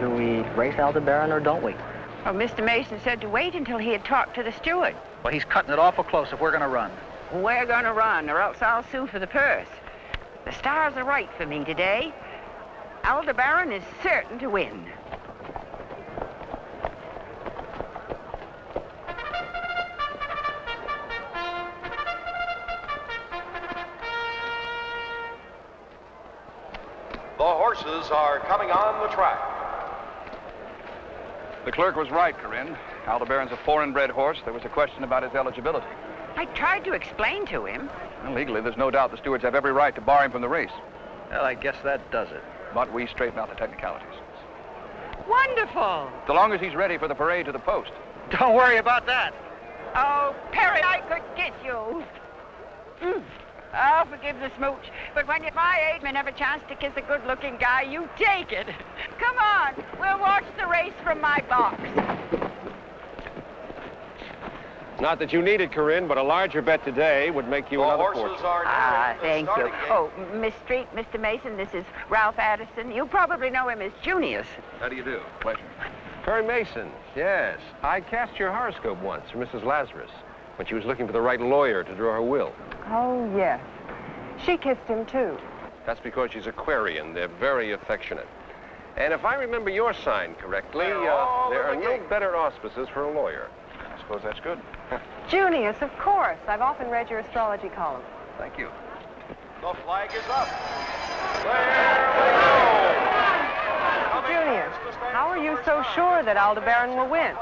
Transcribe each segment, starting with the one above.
Do we race Aldebaran or don't we? Well, Mr. Mason said to wait until he had talked to the steward. Well, he's cutting it awful close if we're going to run. We're going to run, or else I'll sue for the purse. The stars are right for me today. Aldebaran is certain to win. The horses are coming on the track. The clerk was right, Corinne. Aldebaran's a foreign-bred horse. There was a question about his eligibility. I tried to explain to him. Well, legally, there's no doubt the stewards have every right to bar him from the race. Well, I guess that does it. But we straighten out the technicalities. Wonderful. So long as he's ready for the parade to the post. Don't worry about that. Oh, Perry, I could kiss you. Oh, forgive the smooch. But when you're my age and have a chance to kiss a good-looking guy, you take it. Come on, we'll watch the race from my box. Not that you need it, Corinne, but a larger bet today would make you another fortune. Thank you. Oh, Miss Street, Mr. Mason, this is Ralph Addison. You probably know him as Junius. How do you do? Pleasure. Perry Mason, yes. I cast your horoscope once for Mrs. Lazarus when she was looking for the right lawyer to draw her will. Oh, yes. She kissed him, too. That's because she's Aquarian. They're very affectionate. And if I remember your sign correctly, there are no better auspices for a lawyer. I suppose that's good. Junius, of course. I've often read your astrology column. Thank you. The flag is up. There we go. Junius, how are you so sure that Aldebaran will win?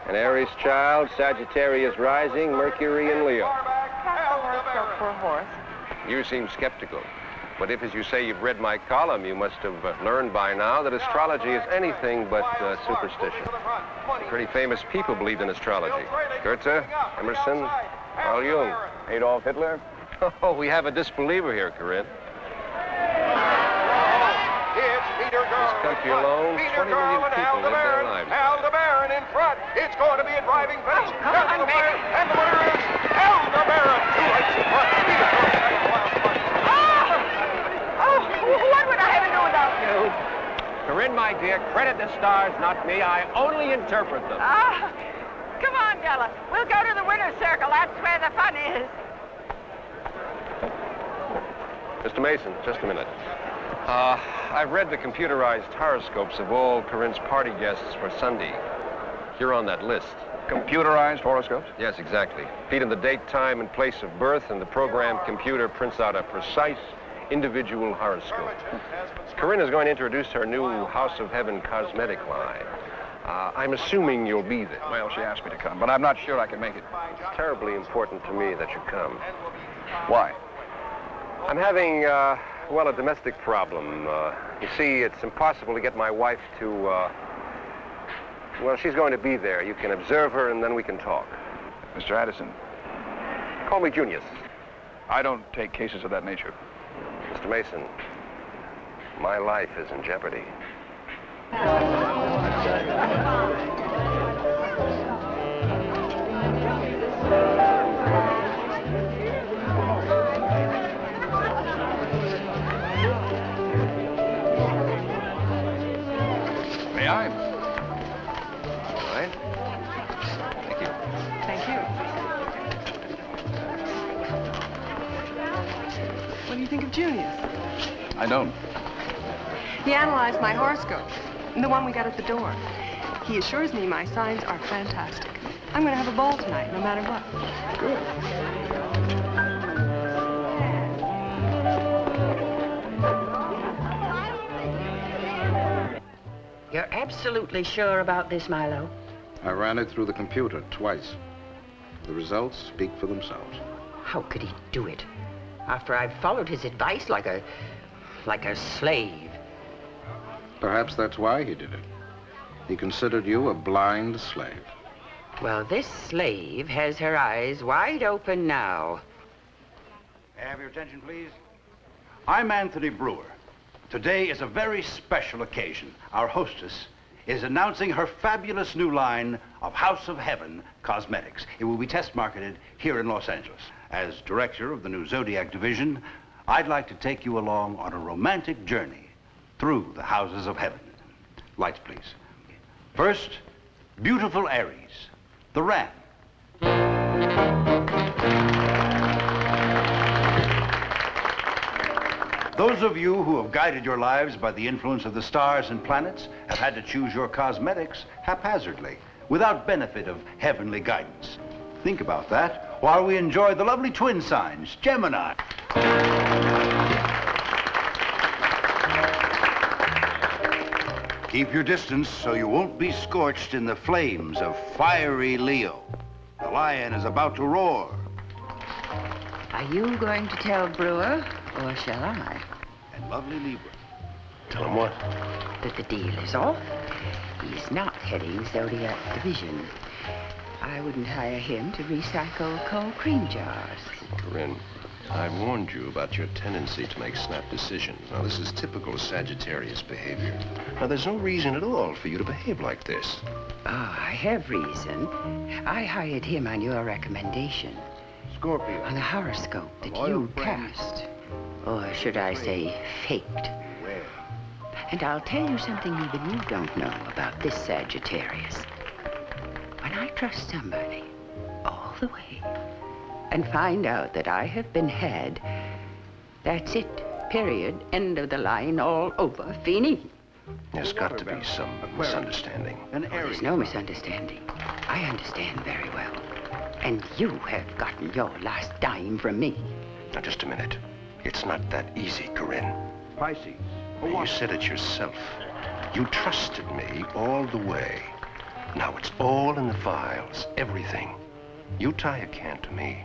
An Aries child, Sagittarius rising, Mercury in Leo. Cast a horoscope for a horse. You seem skeptical. But if, as you say, you've read my column, you must have learned by now that astrology is anything but superstition. Pretty famous people believed in astrology. Goethe, Emerson, Carl Jung. Adolf Hitler? Oh, we have a disbeliever here, Corinne. This country alone, 20 million people live their lives. Aldebaran in front. It's going to be a driving finish. Come on, baby. And the winner is Aldebaran. Two lights in front. What would I ever do without you? Corinne, my dear, credit the stars, not me. I only interpret them. Come on, Della. We'll go to the winner's circle. That's where the fun is. Mr. Mason, just a minute. I've read the computerized horoscopes of all Corinne's party guests for Sunday. You're on that list. Computerized horoscopes? Yes, exactly. Feed in the date, time, and place of birth, and the program computer prints out a precise individual horoscope. Corinne is going to introduce her new House of Heaven cosmetic line. I'm assuming you'll be there. Well, she asked me to come, but I'm not sure I can make it. It's terribly important to me that you come. Why? I'm having, well, a domestic problem. You see, it's impossible to get my wife to, well, she's going to be there. You can observe her, and then we can talk. Mr. Addison. Call me Junius. I don't take cases of that nature. Mr. Mason, my life is in jeopardy. May I? All right. Thank you. Thank you. What do you think of Junius? I don't. He analyzed my horoscope, the one we got at the door. He assures me my signs are fantastic. I'm going to have a ball tonight, no matter what. Good. You're absolutely sure about this, Milo? I ran it through the computer twice. The results speak for themselves. How could he do it? After I've followed his advice like a slave. Perhaps that's why he did it. He considered you a blind slave. Well, this slave has her eyes wide open now. Have your attention, please. I'm Anthony Brewer. Today is a very special occasion. Our hostess is announcing her fabulous new line of House of Heaven cosmetics. It will be test marketed here in Los Angeles. As director of the new Zodiac division, I'd like to take you along on a romantic journey through the houses of heaven. Lights, please. First, beautiful Aries, the ram. Those of you who have guided your lives by the influence of the stars and planets have had to choose your cosmetics haphazardly, without benefit of heavenly guidance. Think about that while we enjoy the lovely twin signs, Gemini. Keep your distance so you won't be scorched in the flames of fiery Leo. The lion is about to roar. Are you going to tell Brewer, or shall I? And lovely Libra. Tell him what? That the deal is off. He's not heading Zodiac Division. I wouldn't hire him to recycle cold cream jars. Corinne, I warned you about your tendency to make snap decisions. Now, this is typical Sagittarius behavior. Now, there's no reason at all for you to behave like this. Oh, I have reason. I hired him on your recommendation. Scorpio. On a horoscope that Loyal you friend. cast. Or should I say, faked. Where? And I'll tell you something even you don't know about this Sagittarius. When I trust somebody all the way and find out that I have been had, that's it. Period. End of the line. All over. Fini. There's got to be some misunderstanding. An Aries. There's no misunderstanding. I understand very well. And you have gotten your last dime from me. Now, just a minute. It's not that easy, Corinne. Pisces. You said it yourself. You trusted me all the way. Now it's all in the files, everything. You tie a can to me,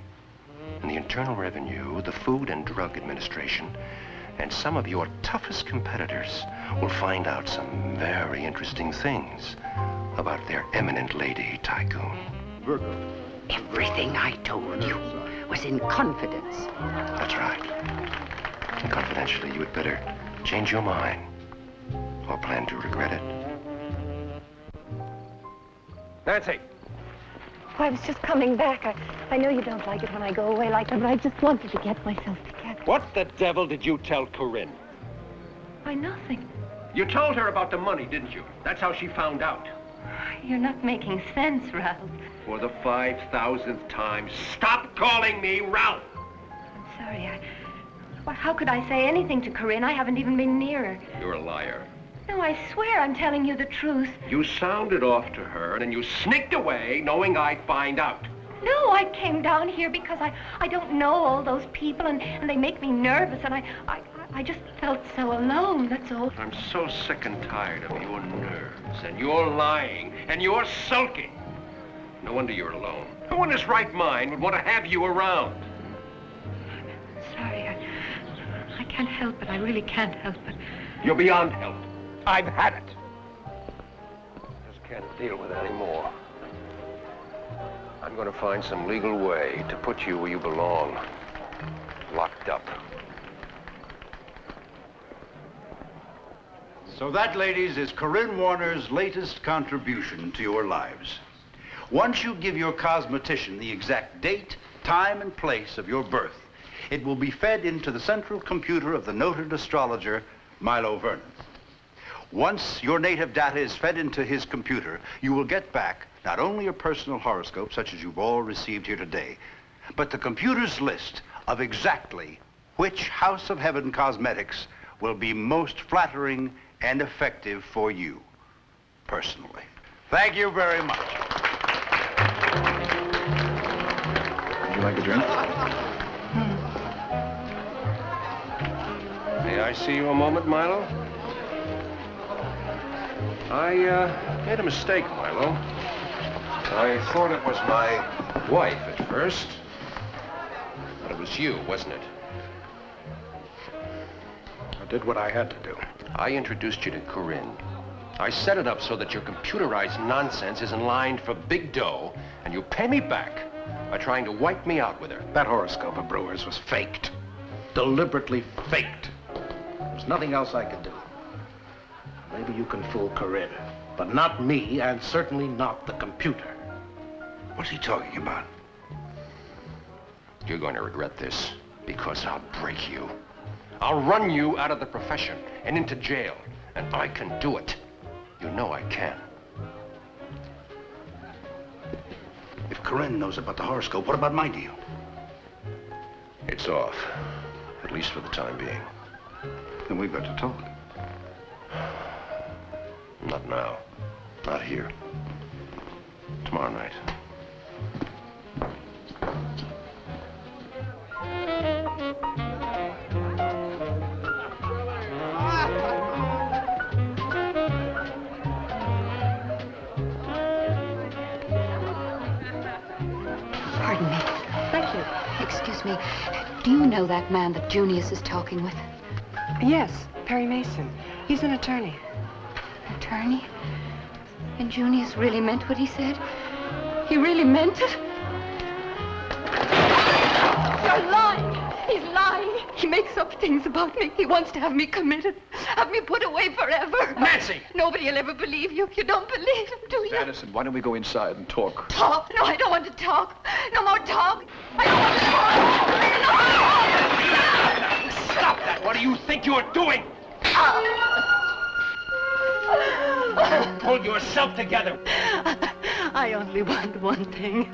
and the Internal Revenue, the Food and Drug Administration, and some of your toughest competitors will find out some very interesting things about their eminent lady tycoon. Virgo. Everything I told you was in confidence. That's right. And confidentially, you had better change your mind or plan to regret it. Nancy! Oh, I was just coming back. I know you don't like it when I go away like that, but I just wanted to get myself together. What the devil did you tell Corinne? Why, nothing. You told her about the money, didn't you? That's how she found out. You're not making sense, Ralph. For the 5,000th time, stop calling me Ralph! I'm sorry. Well, how could I say anything to Corinne? I haven't even been near her. You're a liar. No, I swear I'm telling you the truth. You sounded off to her, and then you sneaked away knowing I'd find out. No, I came down here because I don't know all those people, and they make me nervous, and I just felt so alone, that's all. I'm so sick and tired of your nerves, and your lying, and your sulking. No wonder you're alone. Who in his right mind would want to have you around? Sorry, I can't help it. I really can't help it. You're beyond help. I've had it. Just can't deal with it anymore. I'm going to find some legal way to put you where you belong. Locked up. So that, ladies, is Corinne Warner's latest contribution to your lives. Once you give your cosmetician the exact date, time, and place of your birth, it will be fed into the central computer of the noted astrologer, Milo Vernon. Once your native data is fed into his computer, you will get back not only your personal horoscope, such as you've all received here today, but the computer's list of exactly which House of Heaven cosmetics will be most flattering and effective for you, personally. Thank you very much. Would you like a drink? May I see you a moment, Milo? I made a mistake, Milo. I thought it was my wife at first. But it was you, wasn't it? I did what I had to do. I introduced you to Corinne. I set it up so that your computerized nonsense isn't lined for big dough, and you pay me back by trying to wipe me out with her. That horoscope of Brewer's was faked. Deliberately faked. There's nothing else I could do. Maybe you can fool Corinne, but not me, and certainly not the computer. What's he talking about? You're going to regret this, because I'll break you. I'll run you out of the profession and into jail, and I can do it. You know I can. If Corinne knows about the horoscope, what about my deal? It's off. At least for the time being. Then we've got to talk. Not now. Not here. Tomorrow night. Pardon me. Thank you. Excuse me. Do you know that man that Junius is talking with? Yes, Perry Mason. He's an attorney. Attorney? And Junius really meant what he said? He really meant it? You're lying! He's lying! He makes up things about me. He wants to have me committed. Have me put away forever. Nancy! Nobody will ever believe you. You don't believe him, do you? Addison, why don't we go inside and talk? Talk? No, I don't want to talk. No more talk. I don't want to talk. No! Stop that! What do you think you're doing? Pull yourself together. I only want one thing.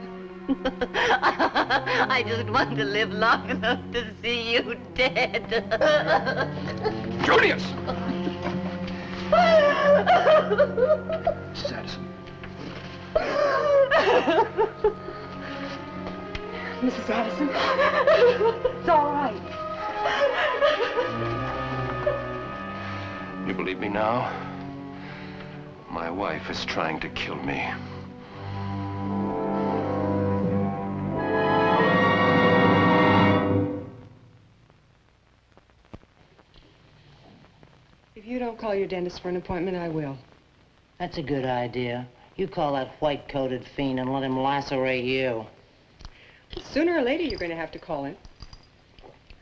I just want to live long enough to see you dead. Junius! Mrs. Addison. Mrs. Addison, it's all right. You believe me now? My wife is trying to kill me. If you don't call your dentist for an appointment, I will. That's a good idea. You call that white-coated fiend and let him lacerate you. Sooner or later, you're going to have to call him.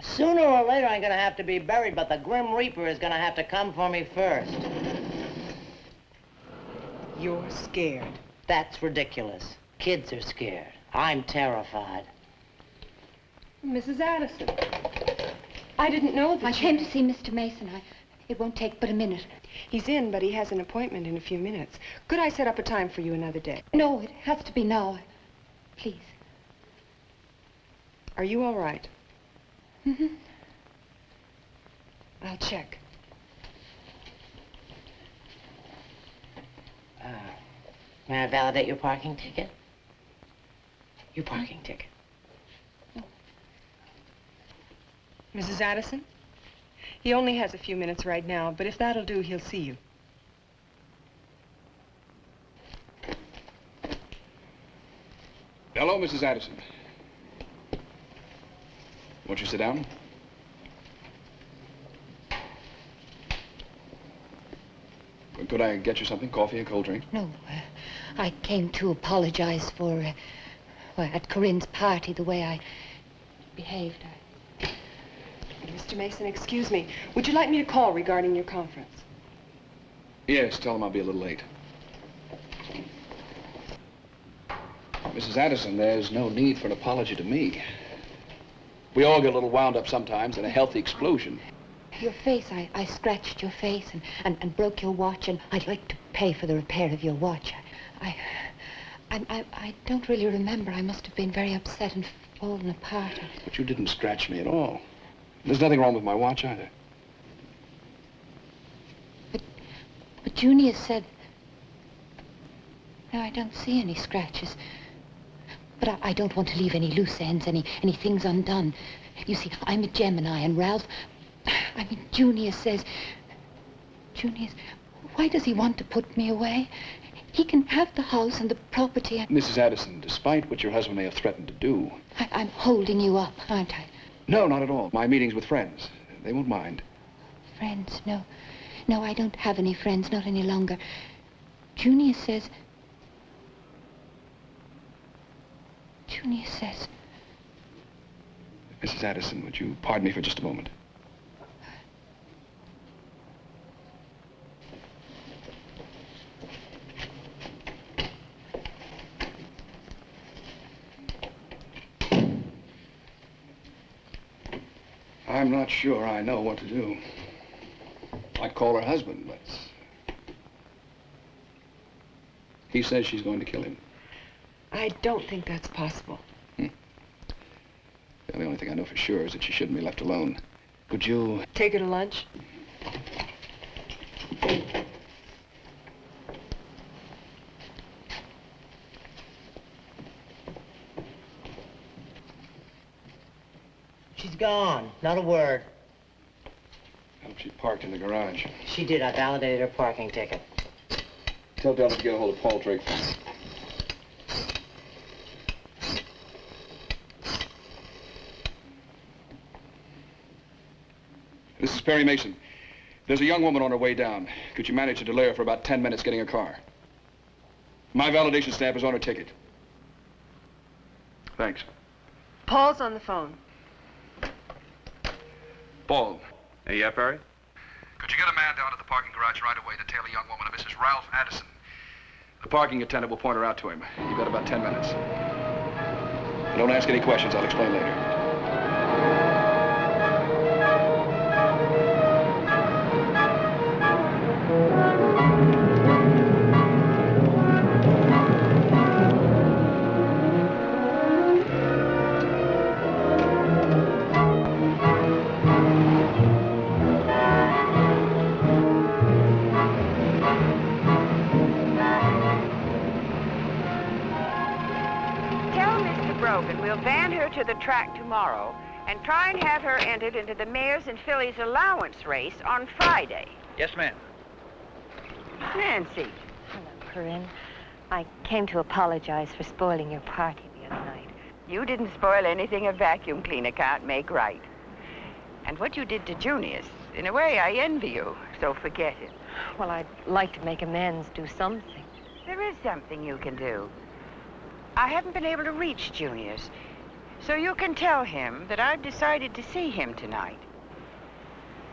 Sooner or later, I'm gonna have to be buried, but the Grim Reaper is gonna have to come for me first. You're scared. That's ridiculous. Kids are scared. I'm terrified. Mrs. Addison, I didn't know that I came to see Mr. Mason. It won't take but a minute. He's in, but he has an appointment in a few minutes. Could I set up a time for you another day? No, it has to be now. Please. Are you all right? Mm-hmm. I'll check. May I validate your parking ticket? Your parking ticket. Mrs. Addison? He only has a few minutes right now, but if that'll do, he'll see you. Hello, Mrs. Addison. Won't you sit down? Could I get you something? Coffee, a cold drink? No, I came to apologize for, at Corinne's party, the way I behaved. Mr. Mason, excuse me. Would you like me to call regarding your conference? Yes, tell them I'll be a little late. Mrs. Addison, there's no need for an apology to me. We all get a little wound up sometimes in a healthy explosion. Your face, I scratched your face and broke your watch, and I'd like to pay for the repair of your watch. I don't really remember. I must have been very upset and fallen apart. But you didn't scratch me at all. There's nothing wrong with my watch either. But Junior said... No, I don't see any scratches. But I don't want to leave any loose ends, any things undone. You see, I'm a Gemini, and Ralph... I mean, Junior says... Why does he want to put me away? He can have the house and the property and... Mrs. Addison, despite what your husband may have threatened to do... I'm holding you up, aren't I? No, not at all. My meetings with friends. They won't mind. Friends? No. No, I don't have any friends, not any longer. Junior says... Mrs. Addison, would you pardon me for just a moment? I'm not sure I know what to do. I'd call her husband, but... He says she's going to kill him. I don't think that's possible. Well, the only thing I know for sure is that she shouldn't be left alone. Could you... Take her to lunch? She's gone. Not a word. I hope she parked in the garage. She did. I validated her parking ticket. Tell Delta to get a hold of Paul Drake for me. This is Perry Mason. There's a young woman on her way down. Could you manage to delay her for about 10 minutes getting a car? My validation stamp is on her ticket. Thanks. Paul's on the phone. Paul. Yeah, Perry? Could you get a man down to the parking garage right away to tail a young woman, a Mrs. Ralph Addison? The parking attendant will point her out to him. You've got about 10 minutes. Don't ask any questions. I'll explain later. We'll van her to the track tomorrow and try and have her entered into the mayor's and filly's allowance race on Friday. Yes, ma'am. Nancy. Hello, Corinne. I came to apologize for spoiling your party the other night. You didn't spoil anything a vacuum cleaner can't make right. And what you did to Junius, in a way, I envy you, so forget it. Well, I'd like to make amends, do something. There is something you can do. I haven't been able to reach Junius, so you can tell him that I've decided to see him tonight.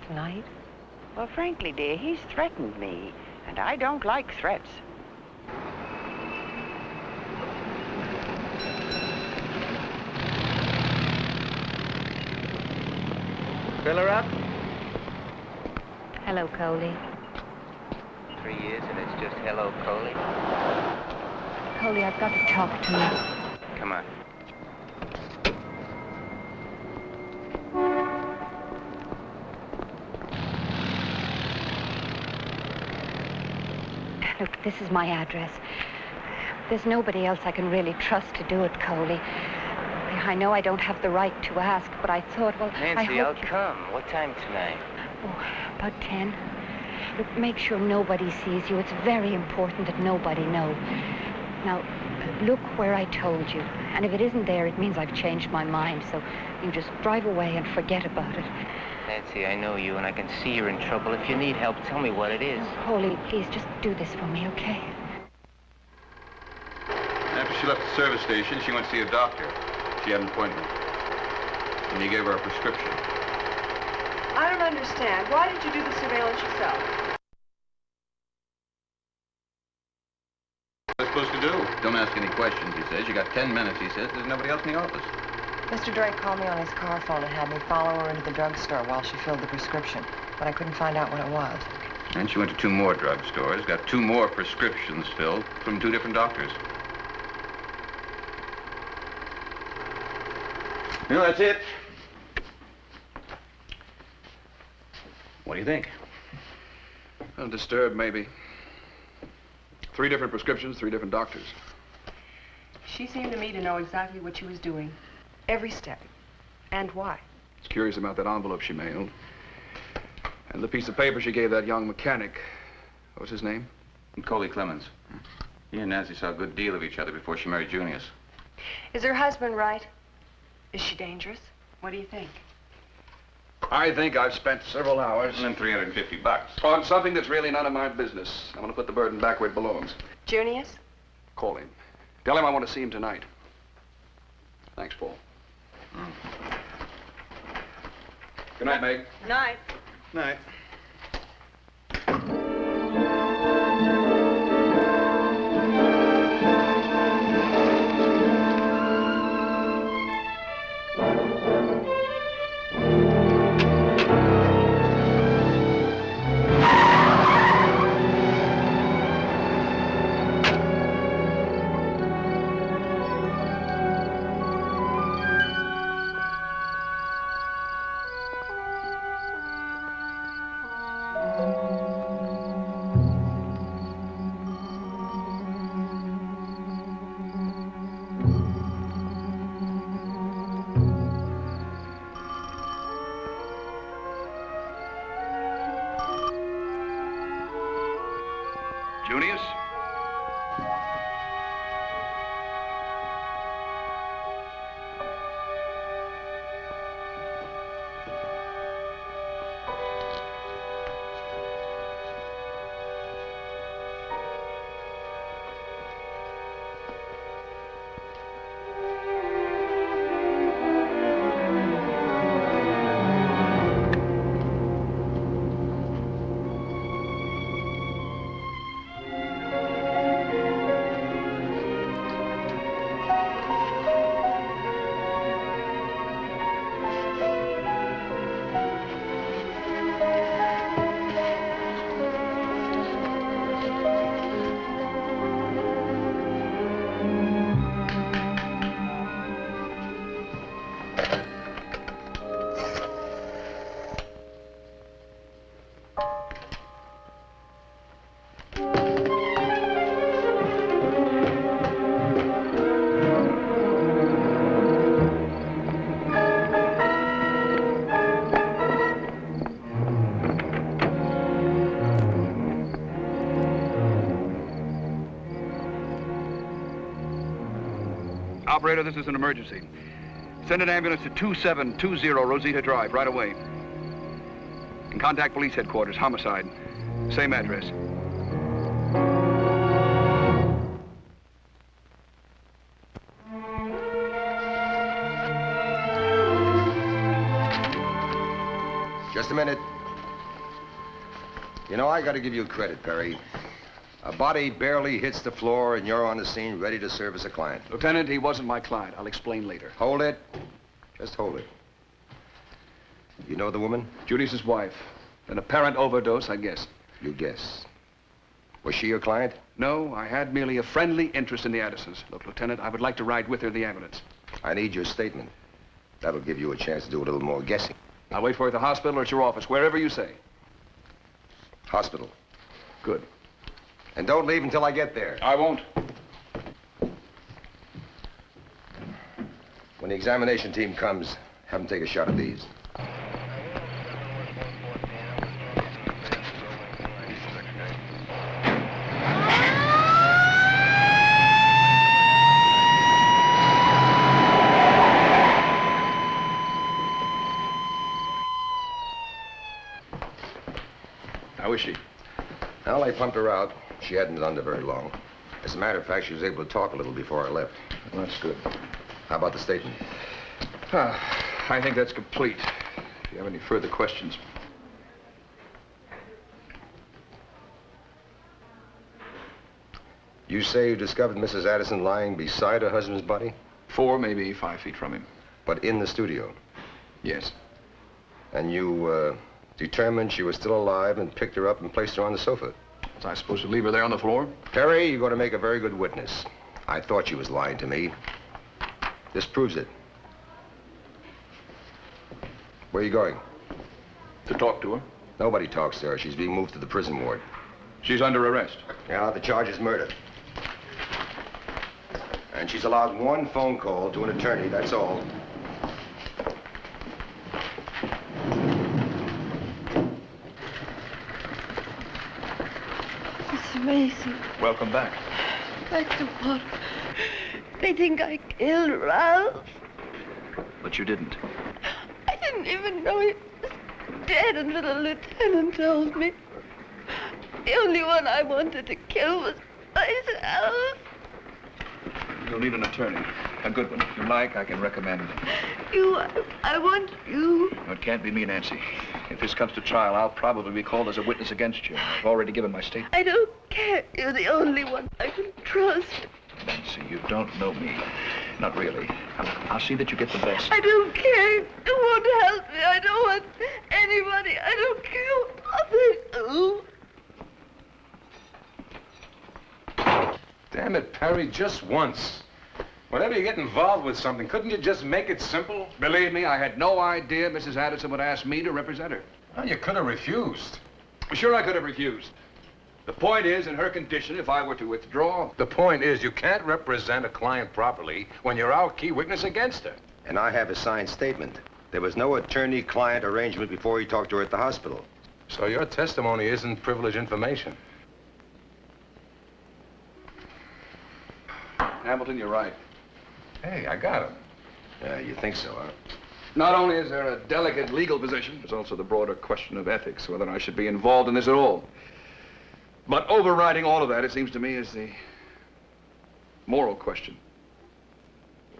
Tonight? Well, frankly, dear, he's threatened me, and I don't like threats. Fill her up? Hello, Coley. 3 years and it's just hello, Coley. Coley, I've got to talk to you. Come on. Look, this is my address. There's nobody else I can really trust to do it, Coley. I know I don't have the right to ask, but I thought, well, Nancy, I'll come. What time tonight? Oh, about 10. Look, make sure nobody sees you. It's very important that nobody know. Now, look where I told you. And if it isn't there, it means I've changed my mind. So you just drive away and forget about it. Nancy, I know you, and I can see you're in trouble. If you need help, tell me what it is. Oh, Coley, please, just do this for me, okay? After she left the service station, she went to see a doctor. She had an appointment. And he gave her a prescription. I don't understand. Why did you do the surveillance yourself? What are you supposed to do? Don't ask any questions, he says. You got 10 minutes, he says. There's nobody else in the office. Mr. Drake called me on his car phone and had me follow her into the drugstore while she filled the prescription. But I couldn't find out what it was. And she went to 2 more drugstores, got 2 more prescriptions filled from 2 different doctors. Well, that's it. What do you think? Well, disturbed, maybe. 3 different prescriptions, 3 different doctors. She seemed to me to know exactly what she was doing. Every step. And why. It's curious about that envelope she mailed. And the piece of paper she gave that young mechanic. What was his name? Coley Clemens. He and Nancy saw a good deal of each other before she married Junius. Is her husband right? Is she dangerous? What do you think? I think I've spent several hours... And then $350. ...on something that's really none of my business. I'm going to put the burden back where it belongs. Junius? Call him. Tell him I want to see him tonight. Thanks, Paul. Good night, Meg. Night. Night. Operator, this is an emergency. Send an ambulance to 2720 Rosita Drive right away. And contact police headquarters, homicide. Same address. Just a minute. You know, I gotta give you credit, Perry. A body barely hits the floor and you're on the scene ready to service a client. Lieutenant, he wasn't my client. I'll explain later. Hold it. Just hold it. You know the woman? Junius's wife. An apparent overdose, I guess. You guess. Was she your client? No, I had merely a friendly interest in the Addisons. Look, Lieutenant, I would like to ride with her in the ambulance. I need your statement. That'll give you a chance to do a little more guessing. I'll wait for you at the hospital or at your office, wherever you say. Hospital. Good. And don't leave until I get there. I won't. When the examination team comes, have them take a shot at these. How is she? Well, I pumped her out. She hadn't been under very long. As a matter of fact, she was able to talk a little before I left. Well, that's good. How about the statement? I think that's complete. If you have any further questions. You say you discovered Mrs. Addison lying beside her husband's body? 4, maybe 5 feet from him. But in the studio? Yes. And you, determined she was still alive and picked her up and placed her on the sofa? Was I supposed to leave her there on the floor? Perry, you're going to make a very good witness. I thought she was lying to me. This proves it. Where are you going? To talk to her. Nobody talks to her. She's being moved to the prison ward. She's under arrest. Yeah, the charge is murder. And she's allowed 1 phone call to an attorney, that's all. It's amazing. Welcome back. Back to what? They think I killed Ralph. But you didn't. I didn't even know he was dead until the lieutenant told me. The only one I wanted to kill was myself. You'll need an attorney. A good one. If you like, I can recommend. I want you. No, it can't be me, Nancy. If this comes to trial, I'll probably be called as a witness against you. I've already given my statement. I don't care. You're the only one I can trust. Nancy, you don't know me. Not really. I'll see that you get the best. I don't care. You won't help me. I don't want anybody. I don't care what they do. Damn it, Perry, just once. Whenever you get involved with something, couldn't you just make it simple? Believe me, I had no idea Mrs. Addison would ask me to represent her. Well, you could have refused. Sure, I could have refused. The point is, in her condition, if I were to withdraw... The point is, you can't represent a client properly when you're our key witness against her. And I have a signed statement. There was no attorney-client arrangement before he talked to her at the hospital. So your testimony isn't privileged information. Hamilton, you're right. Hey, I got him. Yeah, you think so, huh? Not only is there a delicate legal position, there's also the broader question of ethics, whether I should be involved in this at all. But overriding all of that, it seems to me, is the moral question.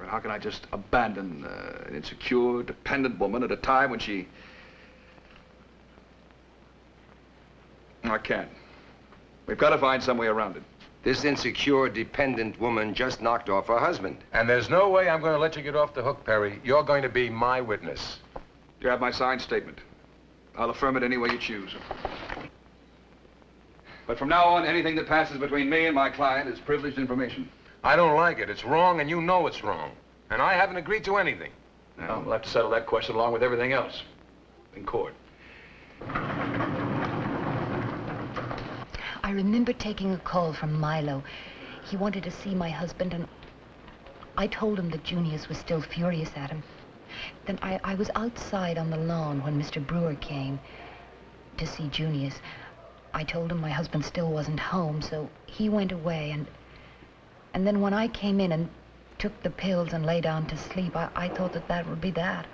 How can I just abandon an insecure, dependent woman at a time when she... I can't. We've got to find some way around it. This insecure, dependent woman just knocked off her husband. And there's no way I'm going to let you get off the hook, Perry. You're going to be my witness. You have my signed statement. I'll affirm it any way you choose. But from now on, anything that passes between me and my client is privileged information. I don't like it. It's wrong, and you know it's wrong. And I haven't agreed to anything. Now, we'll have to settle that question along with everything else in court. I remember taking a call from Milo. He wanted to see my husband, and I told him that Junius was still furious at him. Then I was outside on the lawn when Mr. Brewer came to see Junius. I told him my husband still wasn't home, so he went away, and then when I came in and took the pills and lay down to sleep, I thought that would be that.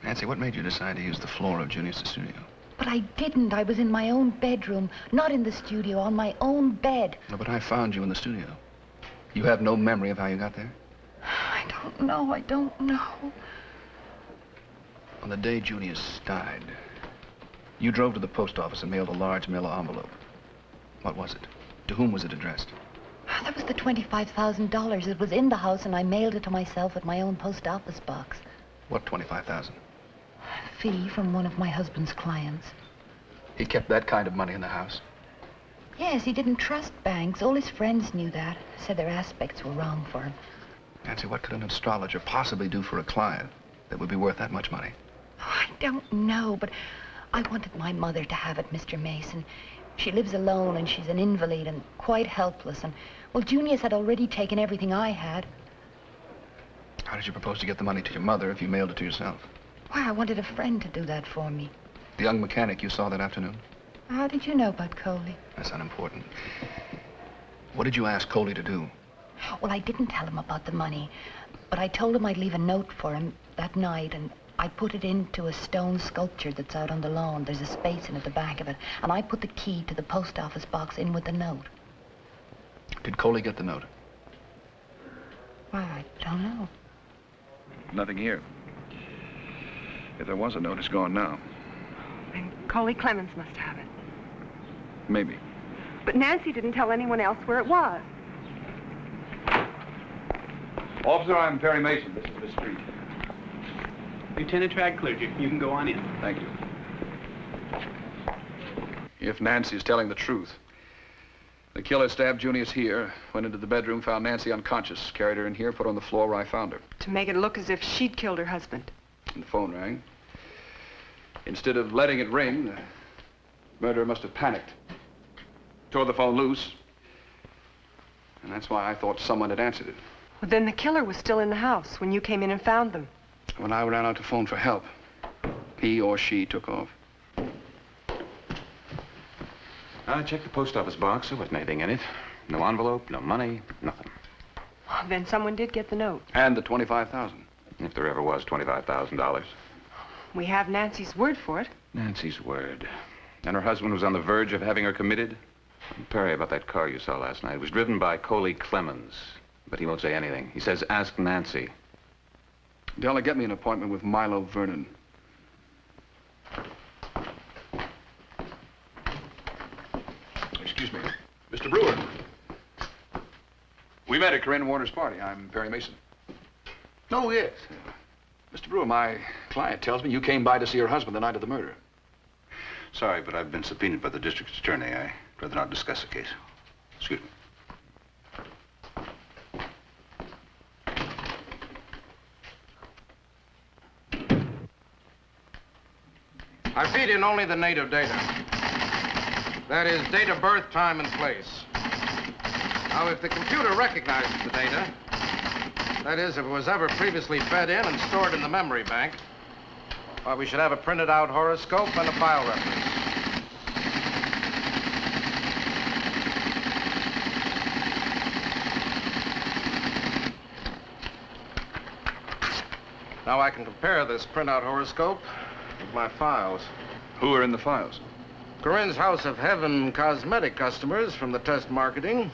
Nancy, what made you decide to use the floor of Junior's studio? But I didn't. I was in my own bedroom, not in the studio, on my own bed. No, but I found you in the studio. You have no memory of how you got there? I don't know. On the day Junius died, you drove to the post office and mailed a large manila envelope. What was it? To whom was it addressed? That was the $25,000. It was in the house, and I mailed it to myself at my own post office box. What 25,000? Fee from one of my husband's clients. He kept that kind of money in the house? Yes, he didn't trust banks. All his friends knew that. Said their aspects were wrong for him. Nancy, what could an astrologer possibly do for a client that would be worth that much money? Oh, I don't know, but I wanted my mother to have it, Mr. Mason. She lives alone, and she's an invalid and quite helpless. And, well, Junius had already taken everything I had. How did you propose to get the money to your mother if you mailed it to yourself? Why, I wanted a friend to do that for me. The young mechanic you saw that afternoon? How did you know about Coley? That's unimportant. What did you ask Coley to do? Well, I didn't tell him about the money, but I told him I'd leave a note for him that night, and I put it into a stone sculpture that's out on the lawn. There's a space in at the back of it, and I put the key to the post office box in with the note. Did Coley get the note? Why, I don't know. Nothing here. If there was a note, it's gone now. And Coley Clemens must have it. Maybe. But Nancy didn't tell anyone else where it was. Officer, I'm Perry Mason. This is the street. Lieutenant Radcliffe, you can go on in. Thank you. If Nancy's telling the truth, the killer stabbed Junius here, went into the bedroom, found Nancy unconscious, carried her in here, put her on the floor where I found her. To make it look as if she'd killed her husband. And the phone rang. Instead of letting it ring, the murderer must have panicked. Tore the phone loose. And that's why I thought someone had answered it. Well, then the killer was still in the house when you came in and found them. When I ran out to phone for help, he or she took off. I checked the post office box. There wasn't anything in it. No envelope, no money, nothing. Oh, then someone did get the note. And the $25,000. If there ever was $25,000. We have Nancy's word for it. Nancy's word. And her husband was on the verge of having her committed? Perry, about that car you saw last night. It was driven by Coley Clemens. But he won't say anything. He says, ask Nancy. Della, get me an appointment with Milo Vernon. Excuse me. Mr. Brewer. We met at Corinne Warner's party. I'm Perry Mason. Oh, yes. Mr. Brewer, my client tells me you came by to see her husband the night of the murder. Sorry, but I've been subpoenaed by the district attorney. I'd rather not discuss the case. Excuse me. I feed in only the native data. That is, date of birth, time, and place. Now, if the computer recognizes the data, that is, if it was ever previously fed in and stored in the memory bank, well, we should have a printed out horoscope and a file reference. Now I can compare this printout horoscope with my files. Who are in the files? Corinne's House of Heaven cosmetic customers from the test marketing,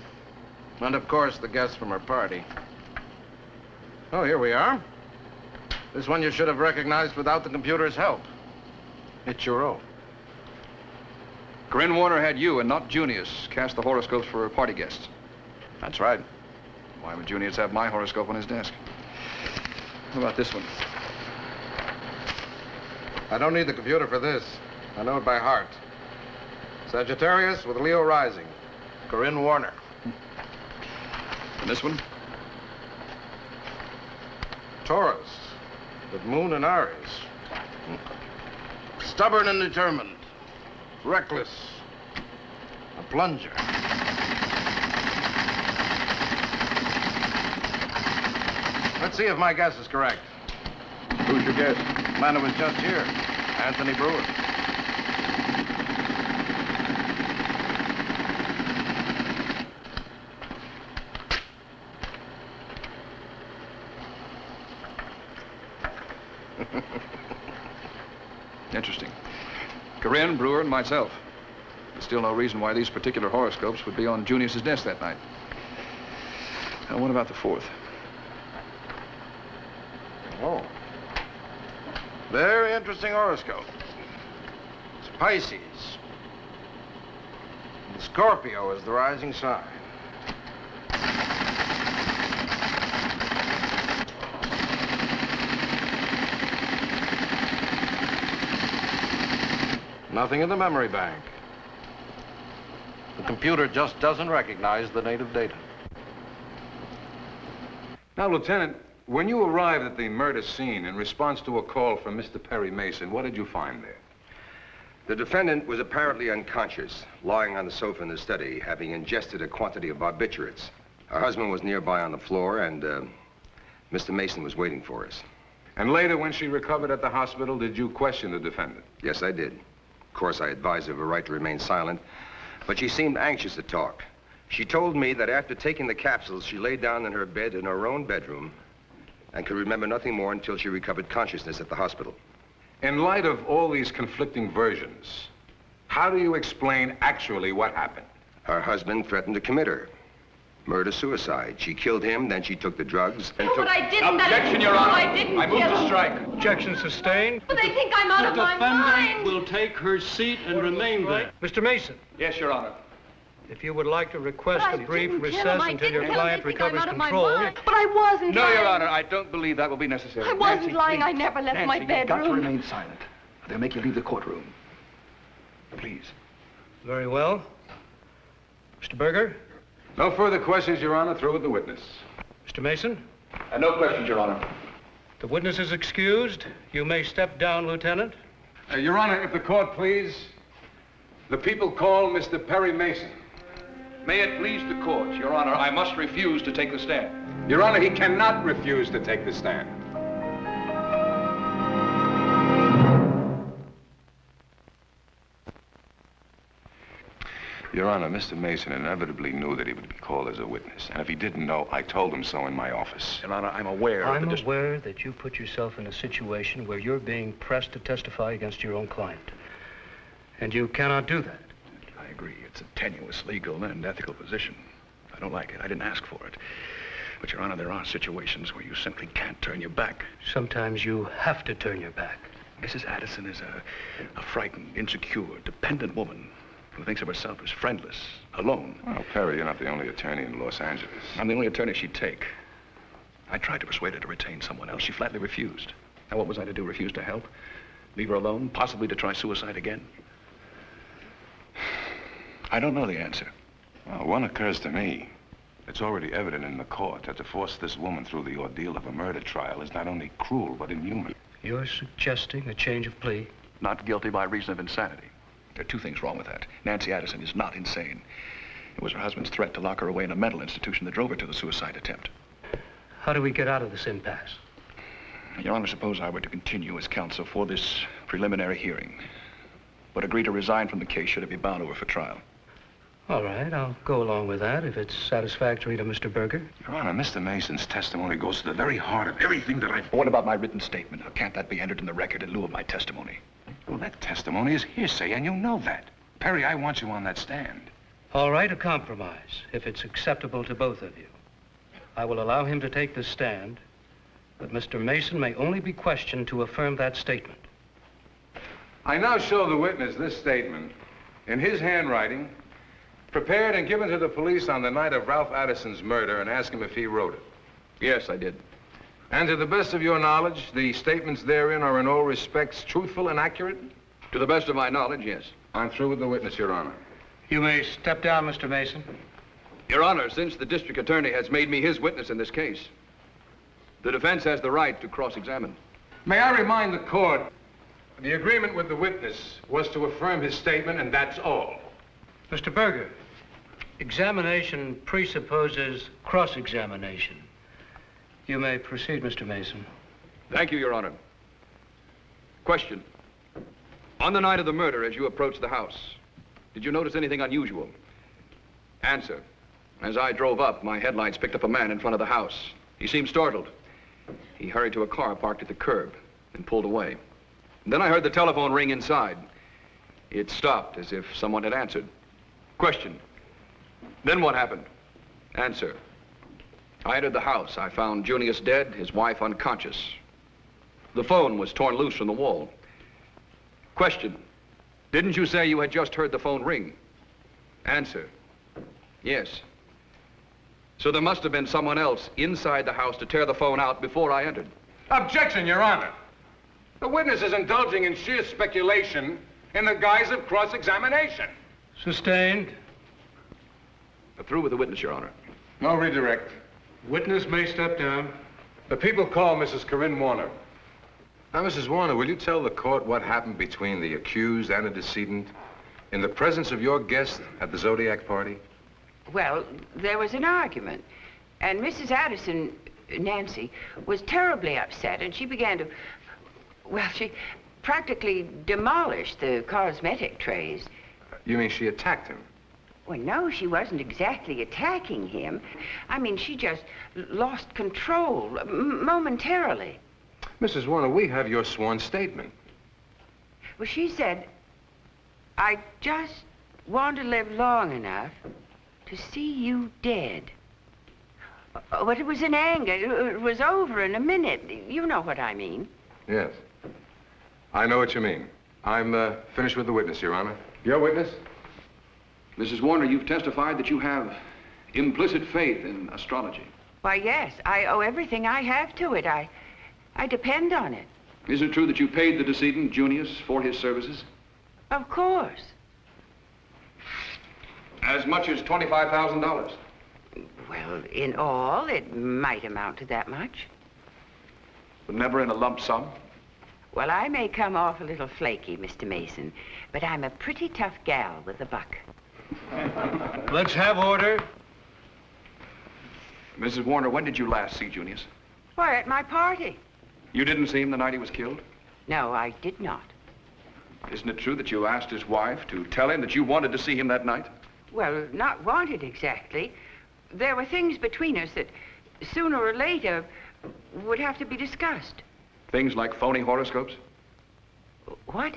and of course the guests from her party. Oh, here we are. This one you should have recognized without the computer's help. It's your own. Corinne Warner had you and not Junius cast the horoscopes for her party guests. That's right. Why would Junius have my horoscope on his desk? How about this one? I don't need the computer for this. I know it by heart. Sagittarius with Leo rising. Corinne Warner. And this one? Taurus with Moon and Aries. Stubborn and determined. Reckless. A plunger. Let's see if my guess is correct. Who's your guess? Man who was just here. Anthony Brewer. Interesting. Corinne, Brewer, and myself. There's still no reason why these particular horoscopes would be on Junius's desk that night. Now, what about the 4th? Oh. Very interesting horoscope. It's Pisces. And Scorpio is the rising sign. Nothing in the memory bank. The computer just doesn't recognize the native data. Now, Lieutenant, when you arrived at the murder scene in response to a call from Mr. Perry Mason, what did you find there? The defendant was apparently unconscious, lying on the sofa in the study, having ingested a quantity of barbiturates. Her husband was nearby on the floor, and Mr. Mason was waiting for us. And later, when she recovered at the hospital, did you question the defendant? Yes, I did. Of course, I advised her of her right to remain silent, but she seemed anxious to talk. She told me that after taking the capsules, she lay down in her bed in her own bedroom and could remember nothing more until she recovered consciousness at the hospital. In light of all these conflicting versions, how do you explain actually what happened? Her husband threatened to commit her. Murder-suicide. She killed him, then she took the drugs and No, took... but I didn't. Objection, Your Honor. I didn't I move kill to him. strike. Objection sustained. But they think I'm out of my mind. will take her seat and remain there. Mr. Mason. Yes, Your Honor. If you would like to request But a I brief didn't kill recess him. I until didn't your kill him. client They think I'm recovers out of my control. mind. But I wasn't No, lying. Your Honor, I don't believe that will be necessary. I wasn't Nancy, lying. please. I never left my Nancy, you've got to bedroom. remain silent. They'll make you leave the courtroom. Please. Very well. Mr. Berger? No further questions, Your Honor. Through with the witness. Mr. Mason? No questions, Your Honor. The witness is excused. You may step down, Lieutenant. Your Honor, if the court please, the people call Mr. Perry Mason. May it please the court, Your Honor, I must refuse to take the stand. Your Honor, he cannot refuse to take the stand. Your Honor, Mr. Mason inevitably knew that he would be called as a witness. And if he didn't know, I told him so in my office. Your Honor, I'm aware I'm aware that you put yourself in a situation where you're being pressed to testify against your own client. And you cannot do that. I agree. It's a tenuous legal and ethical position. I don't like it. I didn't ask for it. But, Your Honor, there are situations where you simply can't turn your back. Sometimes you have to turn your back. Mrs. Addison is a frightened, insecure, dependent woman who thinks of herself as friendless, alone. Well, Perry, you're not the only attorney in Los Angeles. I'm the only attorney she'd take. I tried to persuade her to retain someone else. She flatly refused. Now, what was I to do? Refuse to help? Leave her alone? Possibly to try suicide again? I don't know the answer. Well, one occurs to me. It's already evident in the court that to force this woman through the ordeal of a murder trial is not only cruel, but inhuman. You're suggesting a change of plea? Not guilty by reason of insanity. There are two things wrong with that. Nancy Addison is not insane. It was her husband's threat to lock her away in a mental institution that drove her to the suicide attempt. How do we get out of this impasse? Your Honor, suppose I were to continue as counsel for this preliminary hearing, but agree to resign from the case should it be bound over for trial. All right, I'll go along with that if it's satisfactory to Mr. Berger. Your Honor, Mr. Mason's testimony goes to the very heart of everything that I've... What about my written statement? Now, can't that be entered in the record in lieu of my testimony? Well, that testimony is hearsay, and you know that. Perry, I want you on that stand. All right, a compromise, if it's acceptable to both of you. I will allow him to take the stand, but Mr. Mason may only be questioned to affirm that statement. I now show the witness this statement in his handwriting, prepared and given to the police on the night of Ralph Addison's murder, and ask him if he wrote it. Yes, I did. And to the best of your knowledge, the statements therein are in all respects truthful and accurate? To the best of my knowledge, yes. I'm through with the witness, Your Honor. You may step down, Mr. Mason. Your Honor, since the district attorney has made me his witness in this case, the defense has the right to cross-examine. May I remind the court, the agreement with the witness was to affirm his statement, and that's all. Mr. Berger, examination presupposes cross-examination. You may proceed, Mr. Mason. Thank you, Your Honor. Question. On the night of the murder, as you approached the house, did you notice anything unusual? Answer. As I drove up, my headlights picked up a man in front of the house. He seemed startled. He hurried to a car parked at the curb and pulled away. Then I heard the telephone ring inside. It stopped as if someone had answered. Question. Then what happened? Answer. I entered the house. I found Junius dead, his wife unconscious. The phone was torn loose from the wall. Question. Didn't you say you had just heard the phone ring? Answer. Yes. So there must have been someone else inside the house to tear the phone out before I entered. Objection, Your Honor. The witness is indulging in sheer speculation in the guise of cross-examination. Sustained. Through with the witness, Your Honor. No redirect. Witness may step down. The people call Mrs. Corinne Warner. Now, Mrs. Warner, will you tell the court what happened between the accused and the decedent in the presence of your guest at the Zodiac party? Well, there was an argument, and Mrs. Addison, Nancy, was terribly upset, and she began to, well, she practically demolished the cosmetic trays. You mean she attacked him? Well, no, she wasn't exactly attacking him. I mean, she just lost control momentarily. Mrs. Warner, we have your sworn statement. Well, she said, I just want to live long enough to see you dead. But it was in anger. It was over in a minute. You know what I mean. Yes. I know what you mean. I'm finished with the witness, Your Honor. Your witness? Mrs. Warner, you've testified that you have implicit faith in astrology. Why, yes. I owe everything I have to it. I depend on it. Is it true that you paid the decedent, Junius, for his services? Of course. As much as $25,000? Well, in all, it might amount to that much. But never in a lump sum? Well, I may come off a little flaky, Mr. Mason, but I'm a pretty tough gal with a buck. Let's have order. Mrs. Warner, when did you last see Junius? Why, at my party. You didn't see him the night he was killed? No, I did not. Isn't it true that you asked his wife to tell him that you wanted to see him that night? Well, not wanted exactly. There were things between us that sooner or later would have to be discussed. Things like phony horoscopes? What?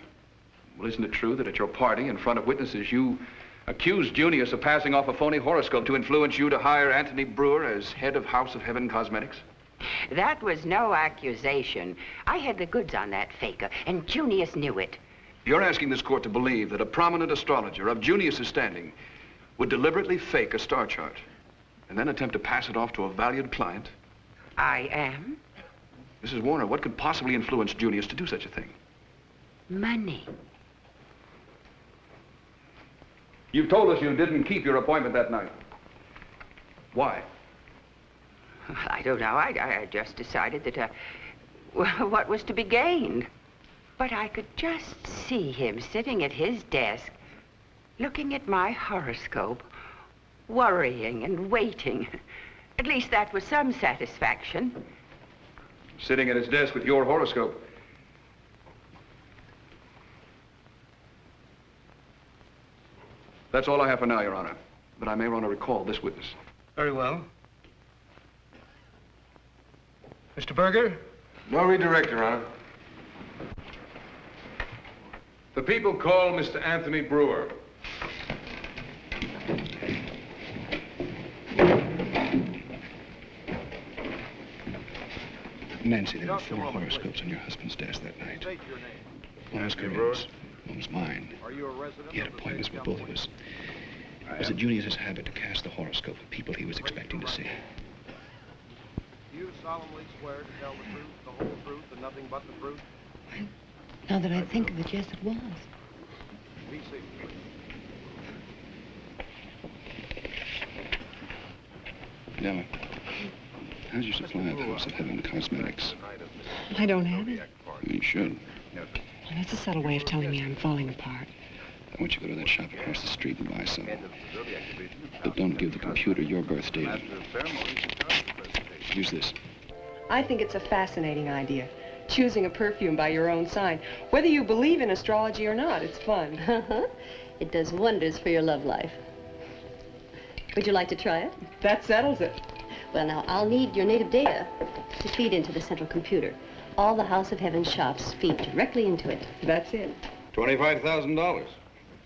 Well, isn't it true that at your party, in front of witnesses, you accused Junius of passing off a phony horoscope to influence you to hire Anthony Brewer as head of House of Heaven Cosmetics? That was no accusation. I had the goods on that faker, and Junius knew it. You're asking this court to believe that a prominent astrologer of Junius's standing would deliberately fake a star chart and then attempt to pass it off to a valued client? I am. Mrs. Warner, what could possibly influence Junius to do such a thing? Money. You've told us you didn't keep your appointment that night. Why? I don't know. I just decided that, what was to be gained? But I could just see him sitting at his desk, looking at my horoscope, worrying and waiting. At least that was some satisfaction. Sitting at his desk with your horoscope. That's all I have for now, Your Honor. But I may want to recall this witness. Very well. Mr. Berger? No redirect, Your Honor. The people call Mr. Anthony Brewer. Nancy, there were 4 horoscopes on your husband's desk that night. One was Corinne's, one was mine. He had appointments with both of us. Was it Junius's habit to cast the horoscope of people he was expecting to see? You solemnly swear to tell the truth, the whole truth, and nothing but the truth? Now that I think of it, yes, it was. Be seated. Della, how's your supply of House of Heaven Cosmetics? I don't have it. You should. Well, that's a subtle way of telling me I'm falling apart. I want you to go to that shop across the street and buy some. But don't give the computer your birth date. Use this. I think it's a fascinating idea. Choosing a perfume by your own sign. Whether you believe in astrology or not, it's fun. It does wonders for your love life. Would you like to try it? That settles it. Well, now, I'll need your native data to feed into the central computer. all the House of Heaven shops feed directly into it. That's it. $25,000.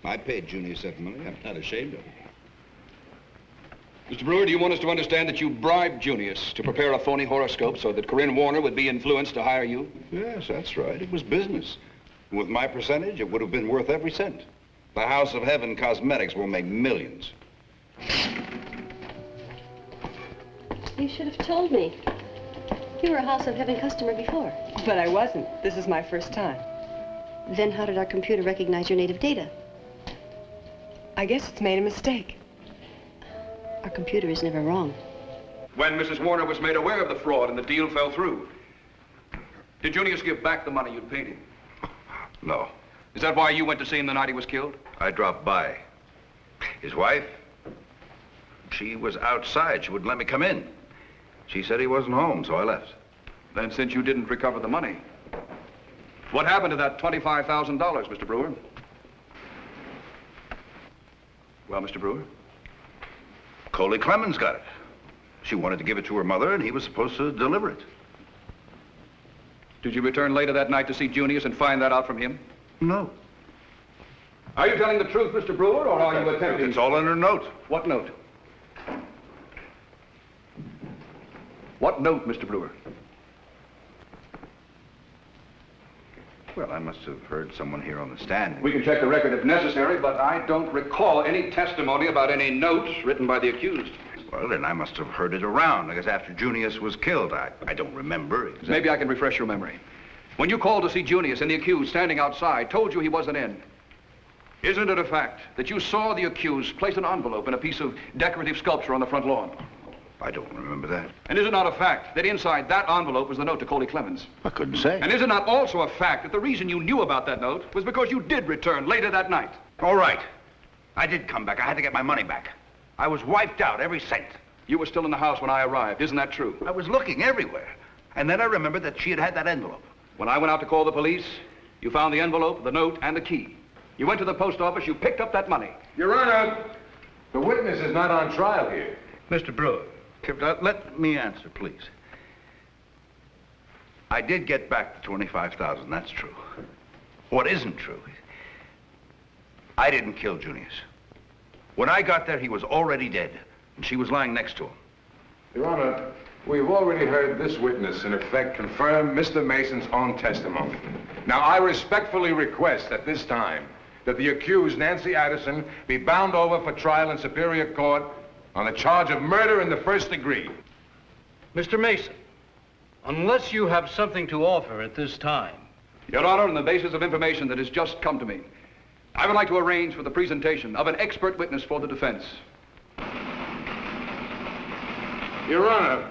I paid Junius that money. I'm not ashamed of it. Mr. Brewer, do you want us to understand that you bribed Junius to prepare a phony horoscope so that Corinne Warner would be influenced to hire you? Yes, that's right. It was business. With my percentage, it would have been worth every cent. The House of Heaven Cosmetics will make millions. You should have told me. You were a House of Heaven customer before. But I wasn't. This is my first time. Then how did our computer recognize your native data? I guess it's made a mistake. Our computer is never wrong. When Mrs. Warner was made aware of the fraud and the deal fell through, did Junius give back the money you'd paid him? No. Is that why you went to see him the night he was killed? I dropped by. His wife, she was outside. She wouldn't let me come in. She said he wasn't home, so I left. Then since you didn't recover the money, what happened to that $25,000, Mr. Brewer? Well, Mr. Brewer? Coley Clemens got it. She wanted to give it to her mother, and he was supposed to deliver it. Did you return later that night to see Junius and find that out from him? No. Are you telling the truth, Mr. Brewer, or are you attempting... It's all in her note. What note? What note, Mr. Brewer? Well, I must have heard someone here on the stand. We can check the record if necessary, but I don't recall any testimony about any notes written by the accused. Well, then I must have heard it around, because after Junius was killed, I don't remember exactly. Maybe I can refresh your memory. When you called to see Junius and the accused standing outside told you he wasn't in, isn't it a fact that you saw the accused place an envelope in a piece of decorative sculpture on the front lawn? I don't remember that. And is it not a fact that inside that envelope was the note to Coley Clemens? I couldn't say. And is it not also a fact that the reason you knew about that note was because you did return later that night? All right. I did come back. I had to get my money back. I was wiped out, every cent. You were still in the house when I arrived, isn't that true? I was looking everywhere. And then I remembered that she had that envelope. When I went out to call the police, you found the envelope, the note, and the key. You went to the post office, you picked up that money. Your Honor, the witness is not on trial here. Mr. Brewer. Let me answer, please. I did get back the $25,000, that's true. What isn't true, I didn't kill Junius. When I got there, he was already dead, and she was lying next to him. Your Honor, we've already heard this witness, in effect, confirm Mr. Mason's own testimony. Now, I respectfully request at this time that the accused, Nancy Addison, be bound over for trial in Superior Court on the charge of murder in the first degree. Mr. Mason, unless you have something to offer at this time. Your Honor, on the basis of information that has just come to me, I would like to arrange for the presentation of an expert witness for the defense. Your Honor,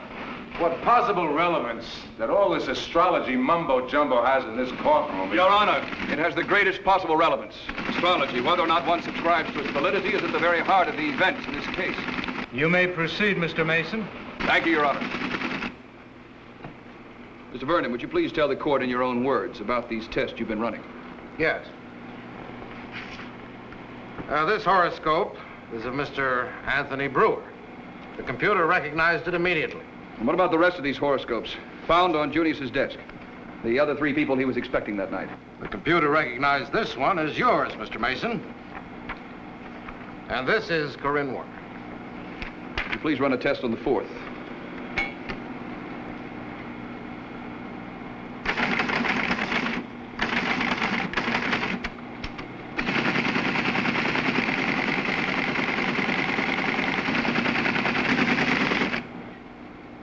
what possible relevance that all this astrology mumbo-jumbo has in this courtroom? Your Honor, it has the greatest possible relevance. Astrology, whether or not one subscribes to its validity, is at the very heart of the events in this case. You may proceed, Mr. Mason. Thank you, Your Honor. Mr. Vernon, would you please tell the court in your own words about these tests you've been running? Yes. This horoscope is of Mr. Anthony Brewer. The computer recognized it immediately. And what about the rest of these horoscopes found on Junius's desk? The other three people he was expecting that night. The computer recognized this one as yours, Mr. Mason. And this is Corinne Warner. Would you please run a test on the fourth?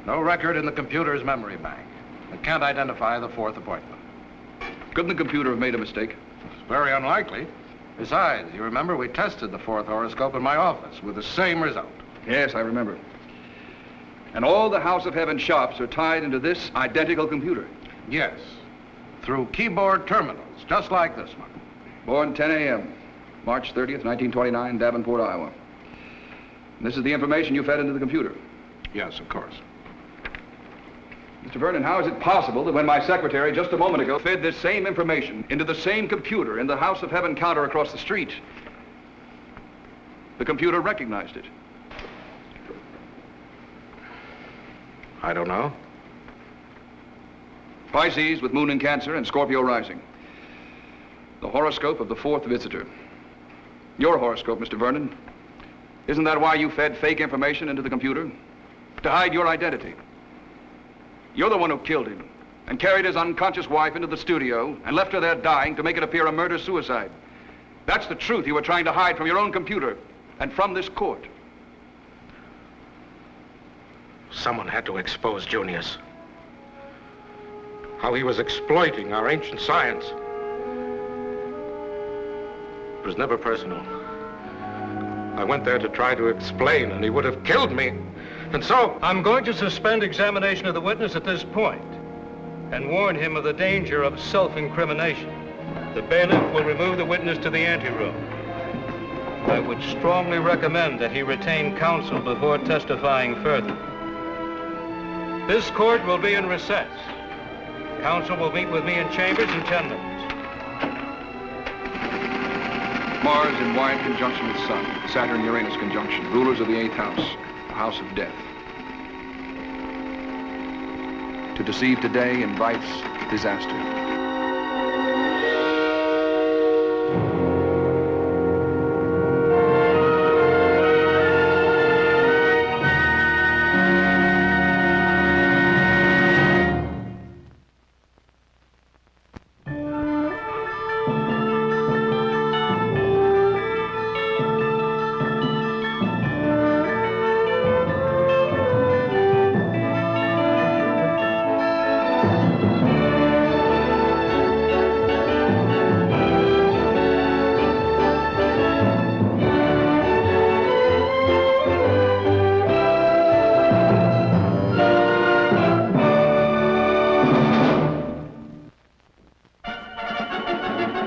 No record in the computer's memory bank. It can't identify the fourth appointment. Couldn't the computer have made a mistake? It's very unlikely. Besides, you remember we tested the fourth horoscope in my office with the same result. Yes, I remember. And all the House of Heaven shops are tied into this identical computer? Yes, through keyboard terminals, just like this one. Born 10 a.m., March 30th, 1929, Davenport, Iowa. And this is the information you fed into the computer? Yes, of course. Mr. Vernon, how is it possible that when my secretary just a moment ago fed this same information into the same computer in the House of Heaven counter across the street, the computer recognized it? I don't know. Pisces with moon in Cancer and Scorpio rising. The horoscope of the fourth visitor. Your horoscope, Mr. Vernon. Isn't that why you fed fake information into the computer? To hide your identity. You're the one who killed him and carried his unconscious wife into the studio and left her there dying to make it appear a murder-suicide. That's the truth you were trying to hide from your own computer and from this court. Someone had to expose Junius. How he was exploiting our ancient science. It was never personal. I went there to try to explain, and he would have killed me. And so... I'm going to suspend examination of the witness at this point and warn him of the danger of self-incrimination. The bailiff will remove the witness to the anteroom. I would strongly recommend that he retain counsel before testifying further. This court will be in recess. Counsel will meet with me in chambers in 10 minutes. Mars in wide conjunction with Sun. Saturn-Uranus conjunction. Rulers of the 8th house. The house of death. To deceive today invites disaster.